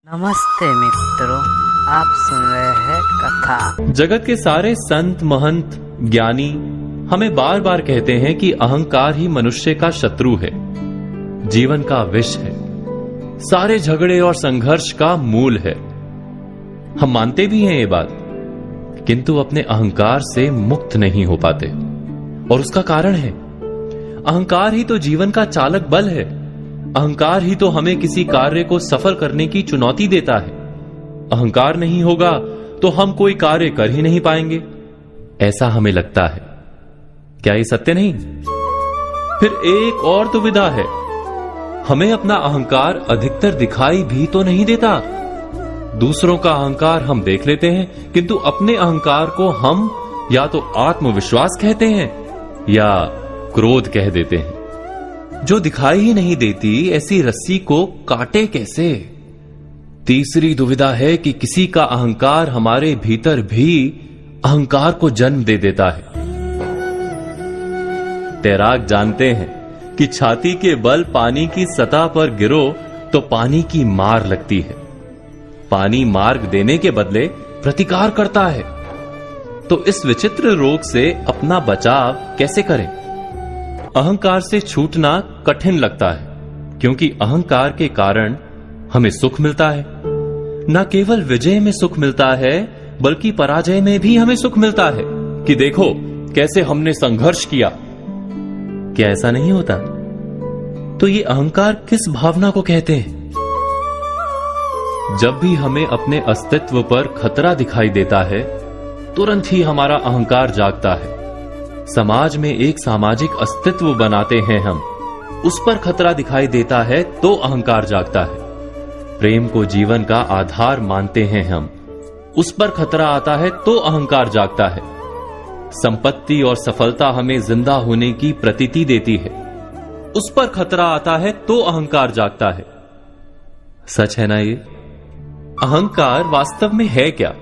नमस्ते मित्रों, आप सुन रहे हैं कथा। जगत के सारे संत महंत ज्ञानी हमें बार बार कहते हैं कि अहंकार ही मनुष्य का शत्रु है, जीवन का विष है, सारे झगड़े और संघर्ष का मूल है। हम मानते भी हैं ये बात, किंतु अपने अहंकार से मुक्त नहीं हो पाते। और उसका कारण है अहंकार ही तो जीवन का चालक बल है। अहंकार ही तो हमें किसी कार्य को सफल करने की चुनौती देता है। अहंकार नहीं होगा तो हम कोई कार्य कर ही नहीं पाएंगे, ऐसा हमें लगता है। क्या ये सत्य नहीं? फिर एक और दुविधा है, हमें अपना अहंकार अधिकतर दिखाई भी तो नहीं देता। दूसरों का अहंकार हम देख लेते हैं, किंतु अपने अहंकार को हम या तो आत्मविश्वास कहते हैं या क्रोध कह देते हैं। जो दिखाई ही नहीं देती ऐसी रस्सी को काटे कैसे? तीसरी दुविधा है कि किसी का अहंकार हमारे भीतर भी अहंकार को जन्म दे देता है। तैराक जानते हैं कि छाती के बल पानी की सतह पर गिरो तो पानी की मार लगती है। पानी मार्ग देने के बदले प्रतिकार करता है। तो इस विचित्र रोग से अपना बचाव कैसे करें? अहंकार से छूटना कठिन लगता है, क्योंकि अहंकार के कारण हमें सुख मिलता है। न केवल विजय में सुख मिलता है, बल्कि पराजय में भी हमें सुख मिलता है कि देखो कैसे हमने संघर्ष किया। क्या ऐसा नहीं होता? तो ये अहंकार किस भावना को कहते हैं? जब भी हमें अपने अस्तित्व पर खतरा दिखाई देता है, तुरंत ही हमारा अहंकार जागता है। समाज में एक सामाजिक अस्तित्व बनाते हैं हम, उस पर खतरा दिखाई देता है तो अहंकार जागता है। प्रेम को जीवन का आधार मानते हैं हम, उस पर खतरा आता है तो अहंकार जागता है। संपत्ति और सफलता हमें जिंदा होने की प्रतीति देती है, उस पर खतरा आता है तो अहंकार जागता है। सच है ना ये? अहंकार वास्तव में है क्या?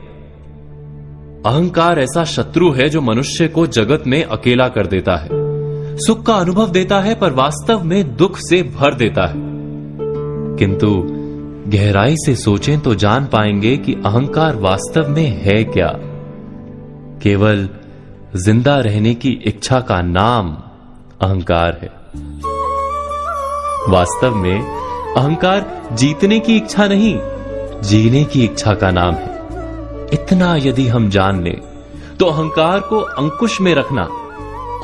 अहंकार ऐसा शत्रु है जो मनुष्य को जगत में अकेला कर देता है। सुख का अनुभव देता है पर वास्तव में दुख से भर देता है। किंतु गहराई से सोचें तो जान पाएंगे कि अहंकार वास्तव में है क्या? केवल जिंदा रहने की इच्छा का नाम अहंकार है। वास्तव में अहंकार जीतने की इच्छा नहीं, जीने की इच्छा का नाम है। इतना यदि हम जान लें तो अहंकार को अंकुश में रखना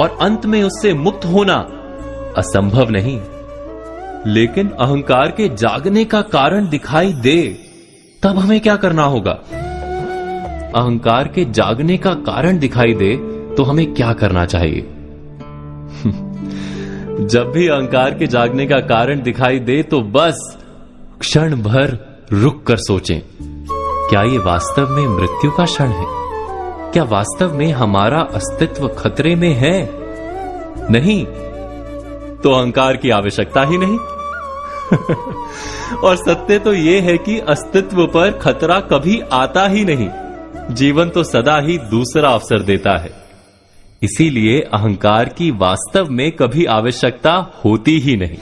और अंत में उससे मुक्त होना असंभव नहीं। लेकिन अहंकार के जागने का कारण दिखाई दे तब हमें क्या करना होगा? अहंकार के जागने का कारण दिखाई दे तो हमें क्या करना चाहिए? जब भी अहंकार के जागने का कारण दिखाई दे तो बस क्षण भर रुक कर सोचें, क्या ये वास्तव में मृत्यु का क्षण है? क्या वास्तव में हमारा अस्तित्व खतरे में है? नहीं तो अहंकार की आवश्यकता ही नहीं। और सत्य तो यह है कि अस्तित्व पर खतरा कभी आता ही नहीं। जीवन तो सदा ही दूसरा अवसर देता है। इसीलिए अहंकार की वास्तव में कभी आवश्यकता होती ही नहीं।